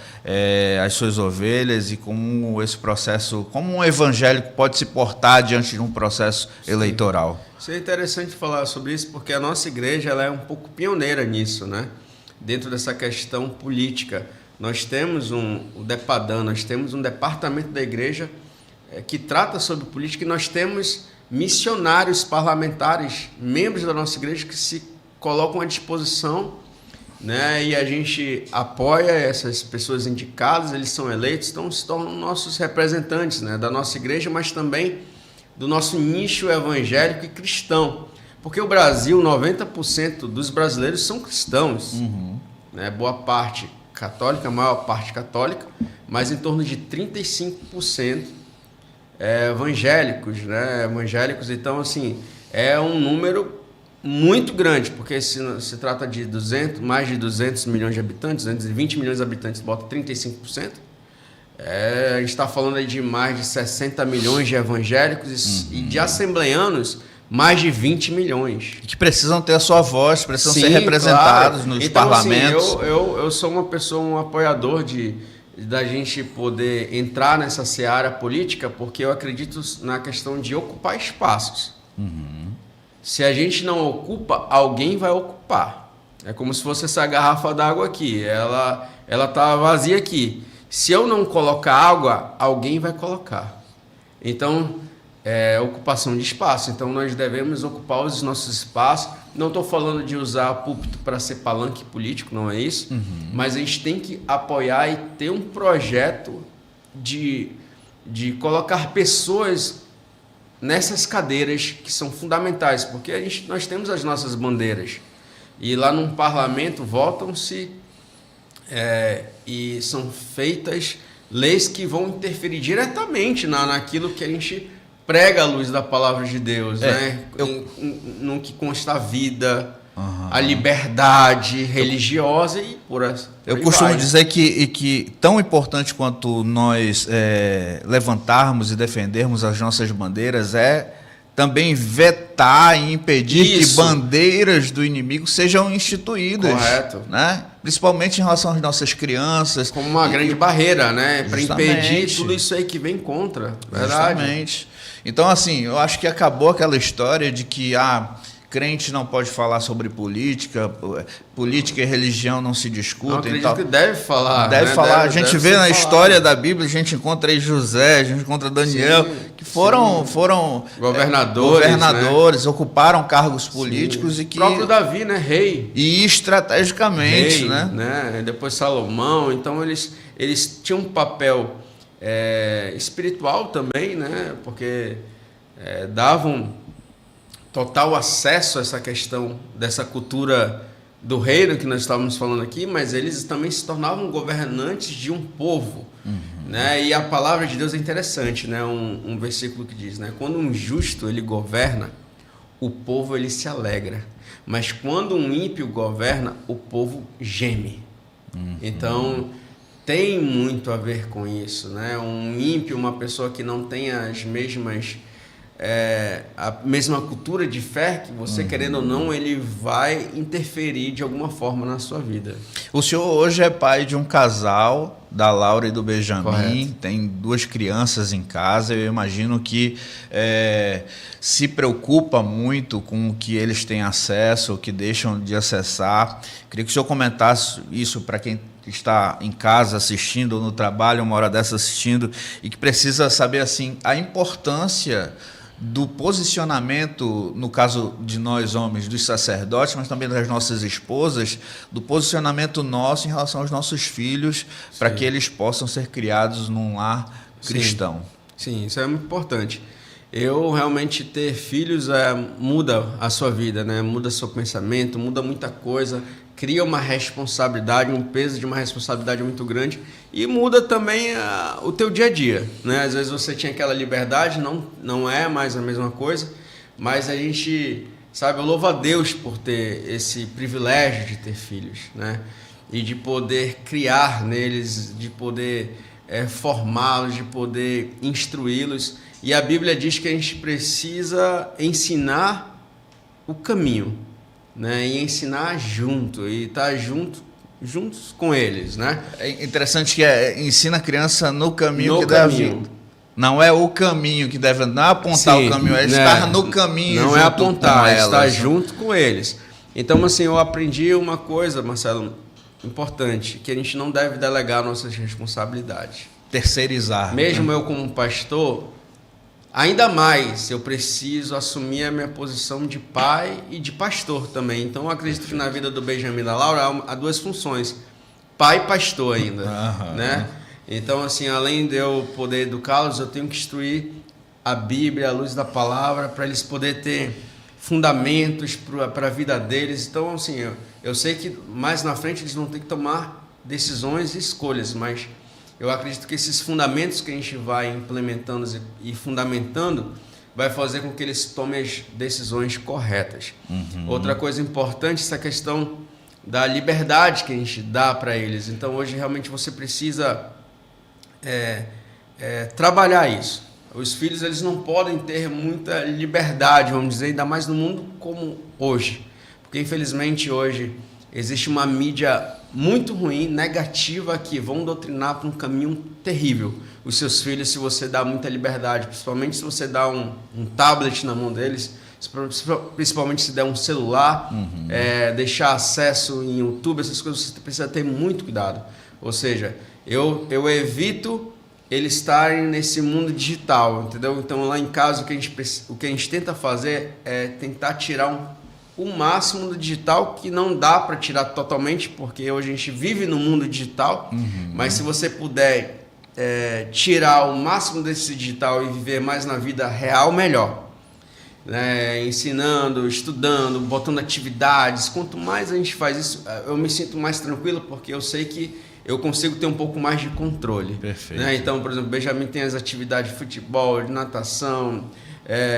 as suas ovelhas e como esse processo, como um evangélico pode se portar diante de um processo eleitoral. Isso é interessante falar sobre isso, porque a nossa igreja ela é um pouco pioneira nisso, né? Dentro dessa questão política. Nós temos o DEPADAN, nós temos um departamento da igreja que trata sobre política e nós temos missionários parlamentares, membros da nossa igreja que se colocam à disposição, né? E a gente apoia essas pessoas indicadas, eles são eleitos, então se tornam nossos representantes, né? Da nossa igreja, mas também do nosso nicho evangélico e cristão. Porque o Brasil, 90% dos brasileiros são cristãos, né? Boa parte católica, maior parte católica, mas em torno de 35% evangélicos, né? Evangélicos, então, assim, é um número muito grande, porque se trata de mais de 200 milhões de habitantes, 220 milhões de habitantes, bota 35%. A gente está falando aí de mais de 60 milhões de evangélicos e de assembleianos, mais de 20 milhões. Que precisam ter a sua voz, precisam ser representados nos parlamentos. Assim, eu sou uma pessoa, um apoiador da gente poder entrar nessa seara política, porque eu acredito na questão de ocupar espaços. Se a gente não ocupa, alguém vai ocupar. É como se fosse essa garrafa d'água aqui. Ela está vazia aqui. Se eu não colocar água, alguém vai colocar. Então, ocupação de espaço. Então, nós devemos ocupar os nossos espaços. Não estou falando de usar púlpito para ser palanque político, não é isso. Mas a gente tem que apoiar e ter um projeto de colocar pessoas nessas cadeiras que são fundamentais, porque nós temos as nossas bandeiras. E lá no parlamento votam-se e são feitas leis que vão interferir diretamente naquilo que a gente prega à luz da palavra de Deus, né? No que consta a vida, a liberdade religiosa e por aí Eu costumo dizer que tão importante quanto nós levantarmos e defendermos as nossas bandeiras é também vetar e impedir que bandeiras do inimigo sejam instituídas. Correto. Né? Principalmente em relação às nossas crianças. Como uma grande barreira, né? Para impedir tudo isso aí que vem contra. Verdade. Justamente. Então, assim, eu acho que acabou aquela história de que crente não pode falar sobre política e religião não se discutem. Não acredito que deve falar. Deve falar. A gente vê na história da Bíblia, a gente encontra aí José, a gente encontra Daniel, que foram governadores, né? Ocuparam cargos políticos e que... O próprio Davi, né? Rei. E estrategicamente, né? Depois Salomão. Então, eles tinham um papel espiritual também, né? Porque davam total acesso a essa questão dessa cultura do reino que nós estávamos falando aqui, mas eles também se tornavam governantes de um povo, né? E a palavra de Deus é interessante, né? Um versículo que diz, né? Quando um justo ele governa, o povo ele se alegra, mas quando um ímpio governa, o povo geme. Então tem muito a ver com isso, né? Um ímpio, uma pessoa que não tem as mesmas a mesma cultura de fé que você, querendo ou não, ele vai interferir de alguma forma na sua vida. O senhor hoje é pai de um casal, da Laura e do Benjamin. Correto. Tem 2 crianças em casa. Eu imagino que se preocupa muito com o que eles têm acesso, o que deixam de acessar. Queria que o senhor comentasse isso para quem está em casa assistindo, ou no trabalho, uma hora dessa assistindo, e que precisa saber assim a importância do posicionamento, no caso de nós homens, dos sacerdotes, mas também das nossas esposas, do posicionamento nosso em relação aos nossos filhos, para que eles possam ser criados num lar cristão. Sim, isso é muito importante. Eu realmente ter filhos muda a sua vida, né? Muda seu pensamento, muda muita coisa, cria uma responsabilidade, um peso de uma responsabilidade muito grande e muda também o teu dia a dia, né? Às vezes você tinha aquela liberdade, não é mais a mesma coisa, mas a gente, sabe, eu louvo a Deus por ter esse privilégio de ter filhos, né? E de poder criar neles, de poder formá-los, de poder instruí-los. E a Bíblia diz que a gente precisa ensinar o caminho, né? E ensinar junto, e estar juntos com eles, né? É interessante que ensina a criança no caminho que caminho. deve. Não é o caminho que deve, não é apontar o caminho, é estar no caminho. Não junto é apontar, com é estar elas. junto com eles. Então, assim, eu aprendi uma coisa, Marcelo, importante, que a gente não deve delegar nossas responsabilidades. Terceirizar. Mesmo eu como pastor, ainda mais eu preciso assumir a minha posição de pai e de pastor também. Então eu acredito que na vida do Benjamin e da Laura há duas funções, pai e pastor ainda, né? Então, assim, além de eu poder educá-los, eu tenho que instruir a Bíblia, a luz da palavra, para eles poderem ter fundamentos para a vida deles. Então, assim, eu sei que mais na frente eles vão ter que tomar decisões e escolhas, mas eu acredito que esses fundamentos que a gente vai implementando e fundamentando vai fazer com que eles tomem as decisões corretas. Outra coisa importante é essa questão da liberdade que a gente dá para eles. Então, hoje, realmente, você precisa trabalhar isso. Os filhos, eles não podem ter muita liberdade, vamos dizer, ainda mais no mundo como hoje. Porque, infelizmente, hoje existe uma mídia muito ruim, negativa, que vão doutrinar para um caminho terrível os seus filhos se você dá muita liberdade, principalmente se você dá um tablet na mão deles, principalmente se der um celular, deixar acesso em YouTube, essas coisas, você precisa ter muito cuidado. Ou seja, eu evito eles estarem nesse mundo digital, entendeu? Então, lá em casa, o que a gente tenta fazer é tentar tirar o máximo do digital, que não dá para tirar totalmente, porque hoje a gente vive no mundo digital, mas se você puder tirar o máximo desse digital e viver mais na vida real, melhor. Ensinando, estudando, botando atividades, quanto mais a gente faz isso, eu me sinto mais tranquilo, porque eu sei que eu consigo ter um pouco mais de controle. Perfeito. Então, por exemplo, o Benjamin tem as atividades de futebol, de natação,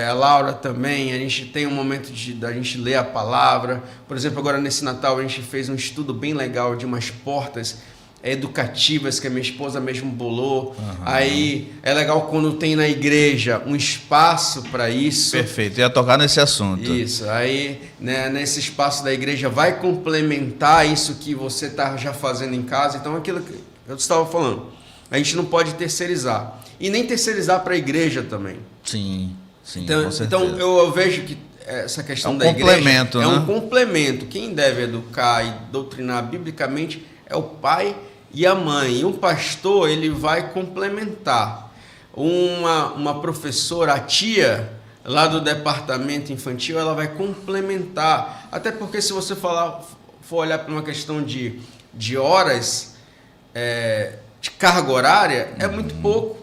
a Laura também, a gente tem um momento da gente ler a palavra. Por exemplo, agora nesse Natal a gente fez um estudo bem legal de umas portas educativas que a minha esposa mesmo bolou. Aí é legal quando tem na igreja um espaço para isso. Perfeito, ia tocar nesse assunto. Isso, aí nesse espaço da igreja vai complementar isso que você está já fazendo em casa. Então, aquilo que eu estava falando, a gente não pode terceirizar. E nem terceirizar para a igreja também. Sim, então eu vejo que essa questão da igreja é um complemento. Quem deve educar e doutrinar biblicamente é o pai e a mãe. E um pastor, ele vai complementar. Uma professora, a tia lá do departamento infantil, ela vai complementar. Até porque se você for olhar para uma questão de horas, de carga horária, é muito pouco.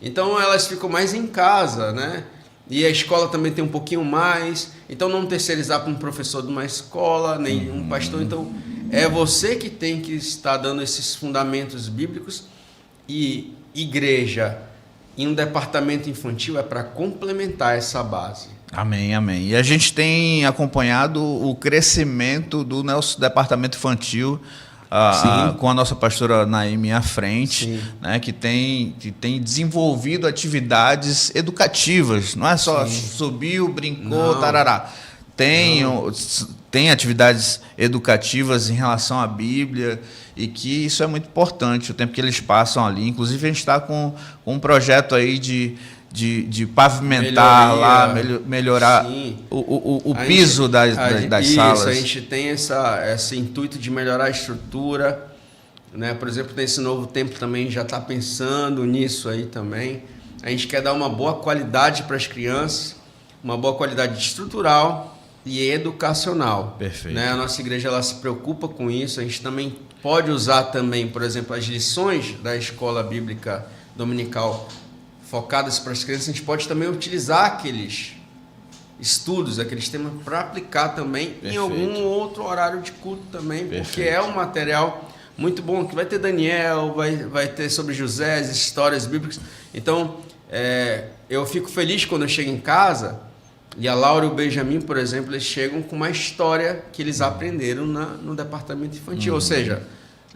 Então elas ficam mais em casa, né? E a escola também tem um pouquinho mais. Então não terceirizar para um professor de uma escola, nem um pastor. Então é você que tem que estar dando esses fundamentos bíblicos. E igreja em um departamento infantil é para complementar essa base. Amém, amém. E a gente tem acompanhado o crescimento do nosso departamento infantil, com a nossa pastora Naime à frente, né, que tem desenvolvido atividades educativas. Não é só subiu, brincou, tarará. Tem atividades educativas em relação à Bíblia, e que isso é muito importante, o tempo que eles passam ali. Inclusive, a gente está com um projeto aí de pavimentar melhorar o piso das salas. A gente tem esse intuito de melhorar a estrutura, né? Por exemplo, nesse novo tempo também já está pensando nisso aí também. A gente quer dar uma boa qualidade para as crianças, uma boa qualidade estrutural e educacional. Perfeito. Né? A nossa igreja ela se preocupa com isso. A gente também pode usar também, por exemplo, as lições da escola bíblica dominical focadas para as crianças, a gente pode também utilizar aqueles estudos, aqueles temas para aplicar também em algum outro horário de culto também, porque é um material muito bom, que vai ter Daniel, vai ter sobre José, as histórias bíblicas. Então, eu fico feliz quando eu chego em casa e a Laura e o Benjamin, por exemplo, eles chegam com uma história que eles aprenderam no departamento infantil, ou seja,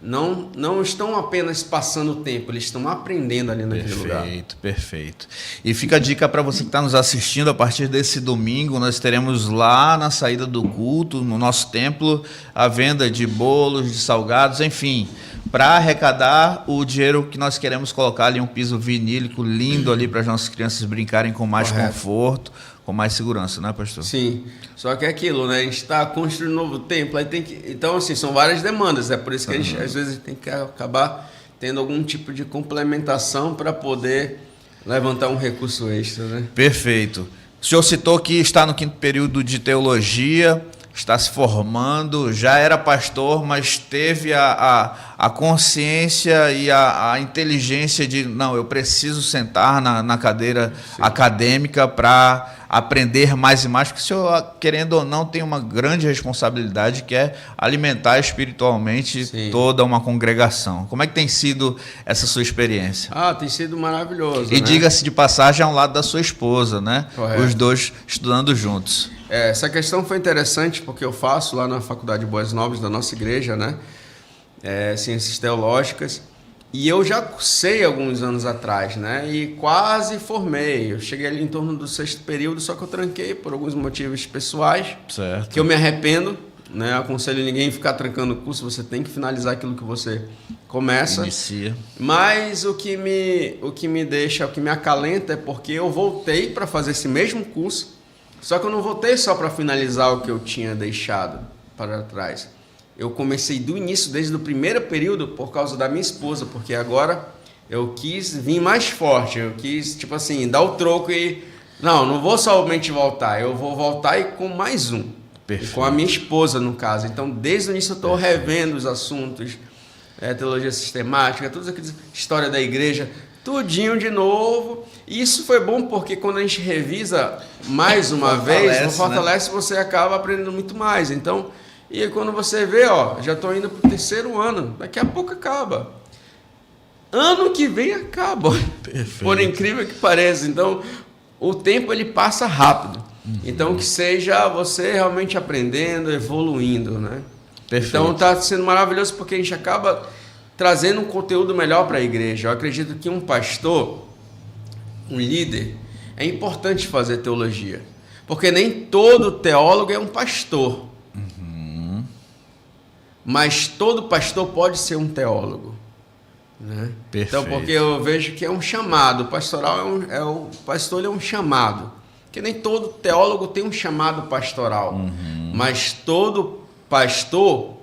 não estão apenas passando o tempo, eles estão aprendendo ali naquele lugar. Perfeito. E fica a dica para você que está nos assistindo, a partir desse domingo nós teremos lá na saída do culto, no nosso templo, a venda de bolos, de salgados, enfim, para arrecadar o dinheiro que nós queremos colocar ali, um piso vinílico lindo ali para as nossas crianças brincarem com mais conforto, com mais segurança, né, pastor? Sim, só que é aquilo, né? A gente está construindo um novo templo, aí tem que... Então, assim, são várias demandas, é por isso que a gente, às vezes, tem que acabar tendo algum tipo de complementação para poder levantar um recurso extra, né? Perfeito. O senhor citou que está no 5º período de teologia, está se formando, já era pastor, mas teve a consciência e a inteligência de, não, eu preciso sentar na cadeira acadêmica para aprender mais e mais, porque o senhor, querendo ou não, tem uma grande responsabilidade, que é alimentar espiritualmente toda uma congregação. Como é que tem sido essa sua experiência? Tem sido maravilhoso. E diga-se de passagem, ao lado da sua esposa, né? Correto. Os dois estudando juntos. Essa questão foi interessante porque eu faço lá na Faculdade de Boas Novas da nossa igreja, né? Ciências Teológicas, e eu já cursei alguns anos atrás, né? E quase formei. Eu cheguei ali em torno do 6º período, só que eu tranquei por alguns motivos pessoais, certo, que eu me arrependo, né? Aconselho ninguém a ficar trancando o curso, você tem que finalizar aquilo que você começa. Inicia. Mas o que me deixa, o que me acalenta é porque eu voltei para fazer esse mesmo curso, só que eu não voltei só para finalizar o que eu tinha deixado para trás. Eu comecei do início, desde o 1º período, por causa da minha esposa, porque agora eu quis vir mais forte, eu quis, tipo assim, dar o troco e... Não vou somente voltar, eu vou voltar e com mais um. Perfeito. E com a minha esposa, no caso. Então, desde o início eu estou revendo os assuntos, teologia sistemática, todas aquelas história da igreja, tudinho de novo. E isso foi bom porque quando a gente revisa mais uma vez, fortalece, né? Você acaba aprendendo muito mais. Então, e quando você vê, já estou indo para o 3º ano, daqui a pouco acaba. Ano que vem acaba. Perfeito. Por incrível que pareça. Então, o tempo ele passa rápido. Então, que seja você realmente aprendendo, evoluindo, né? Perfeito. Então, está sendo maravilhoso porque a gente acaba trazendo um conteúdo melhor para a igreja. Eu acredito que um pastor, um líder, é importante fazer teologia. Porque nem todo teólogo é um pastor. Mas todo pastor pode ser um teólogo. Né? Então, porque eu vejo que é um chamado. O pastoral o pastor é um chamado. Porque nem todo teólogo tem um chamado pastoral. Mas todo pastor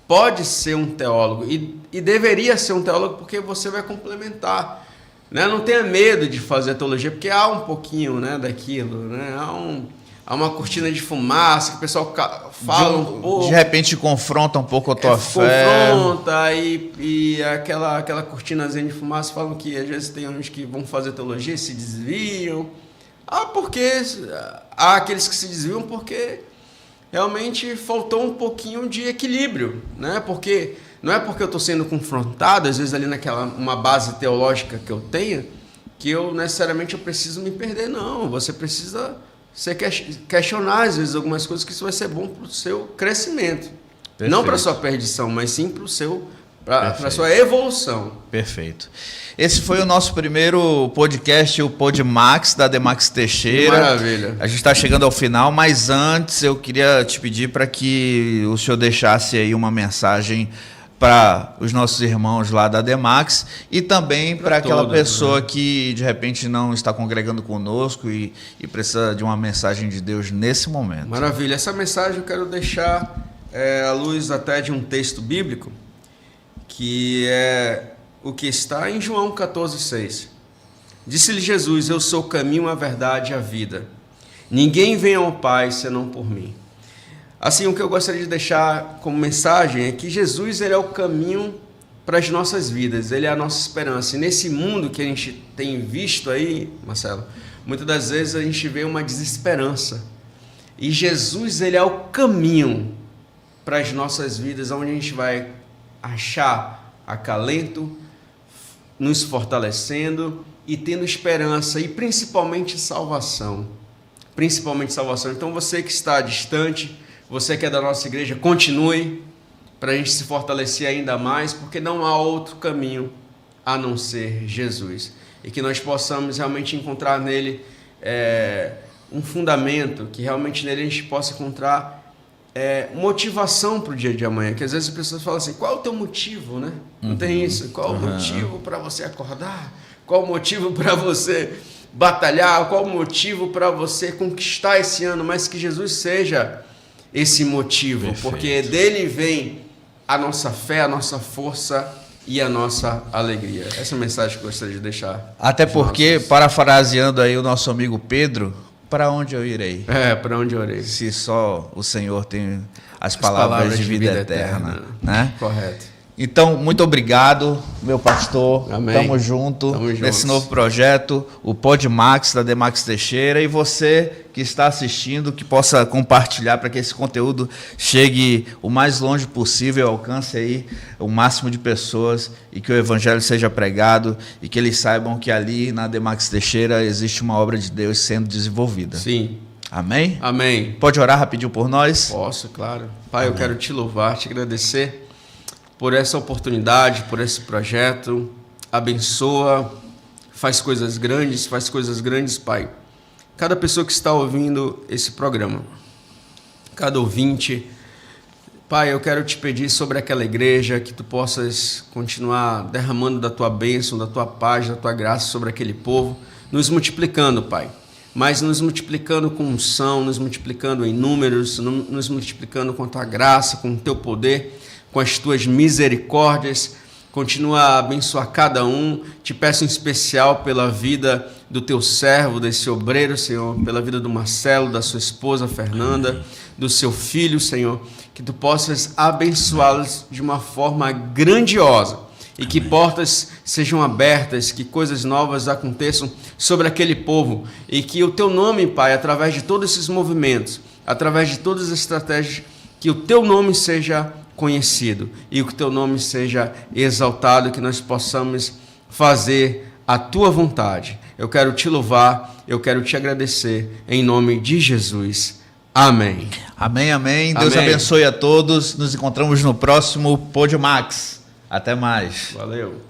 pode ser um teólogo. E deveria ser um teólogo porque você vai complementar. Né? Não tenha medo de fazer teologia, porque há um pouquinho, né, daquilo. Né? Há uma cortina de fumaça que o pessoal fala um pouco. De repente confronta um pouco a tua fé. Confronta e aquela cortinazinha de fumaça falam que às vezes tem uns que vão fazer teologia e se desviam. Há aqueles que se desviam porque realmente faltou um pouquinho de equilíbrio, né? Porque não é porque eu estou sendo confrontado, às vezes ali uma base teológica que eu tenha, que eu necessariamente preciso me perder, não. Você precisa questionar às vezes algumas coisas, que isso vai ser bom para o seu crescimento. Perfeito. Não para a sua perdição, mas sim para a sua evolução. Perfeito. Esse foi o nosso primeiro podcast, o Podmax, da Demax Teixeira. Que maravilha. A gente está chegando ao final, mas antes eu queria te pedir para que o senhor deixasse aí uma mensagem para os nossos irmãos lá da Demax e também para aquela pessoa, né, que de repente não está congregando conosco e precisa de uma mensagem de Deus nesse momento. Maravilha. Essa mensagem eu quero deixar à luz até de um texto bíblico, que é o que está em João 14,6. Disse-lhe Jesus: eu sou o caminho, a verdade e a vida. Ninguém vem ao Pai senão por mim. Assim, o que eu gostaria de deixar como mensagem é que Jesus, ele é o caminho para as nossas vidas, Ele é a nossa esperança. E nesse mundo que a gente tem visto aí, Marcelo, muitas das vezes a gente vê uma desesperança. E Jesus, Ele é o caminho para as nossas vidas, onde a gente vai achar acalento, nos fortalecendo e tendo esperança e principalmente salvação. Principalmente salvação. Então você que está distante, você que é da nossa igreja, continue para a gente se fortalecer ainda mais, porque não há outro caminho a não ser Jesus. E que nós possamos realmente encontrar nele um fundamento, que realmente nele a gente possa encontrar motivação para o dia de amanhã. Que às vezes as pessoas falam assim, qual é o teu motivo, né? Não tem isso. Qual o motivo para você acordar? Qual o motivo para você batalhar? Qual o motivo para você conquistar esse ano? Mas que Jesus seja esse motivo. Perfeito. Porque dele vem a nossa fé, a nossa força e a nossa alegria. Essa é a mensagem que eu gostaria de deixar. Até porque, parafraseando aí o nosso amigo Pedro, para onde eu irei? Para onde eu irei? Se só o Senhor tem as palavras de vida eterna. Né? Correto. Então, muito obrigado, meu pastor. Amém. Tamo junto nesse novo projeto, o Podmax da Demax Teixeira. E você que está assistindo, que possa compartilhar para que esse conteúdo chegue o mais longe possível, alcance aí o máximo de pessoas e que o evangelho seja pregado e que eles saibam que ali na Demax Teixeira existe uma obra de Deus sendo desenvolvida. Sim. Amém? Amém. Pode orar rapidinho por nós? Posso, claro. Pai, Amém. Eu quero te louvar, te agradecer por essa oportunidade, por esse projeto. Abençoa, faz coisas grandes, Pai. Cada pessoa que está ouvindo esse programa, cada ouvinte, Pai, eu quero te pedir sobre aquela igreja, que tu possas continuar derramando da tua bênção, da tua paz, da tua graça sobre aquele povo, nos multiplicando, Pai. Mas nos multiplicando com unção, nos multiplicando em números, nos multiplicando com a tua graça, com o teu poder, com as tuas misericórdias. Continua a abençoar cada um. Te peço em especial pela vida do teu servo, desse obreiro, Senhor, pela vida do Marcelo, da sua esposa Fernanda, do seu filho, Senhor, que tu possas abençoá-los de uma forma grandiosa e que portas sejam abertas, que coisas novas aconteçam sobre aquele povo e que o teu nome, Pai, através de todos esses movimentos, através de todas as estratégias, que o teu nome seja conhecido e que o teu nome seja exaltado, que nós possamos fazer a tua vontade. Eu quero te louvar, eu quero te agradecer, em nome de Jesus. Amém. Amém, amém. Deus abençoe a todos. Nos encontramos no próximo Podmax. Até mais. Valeu.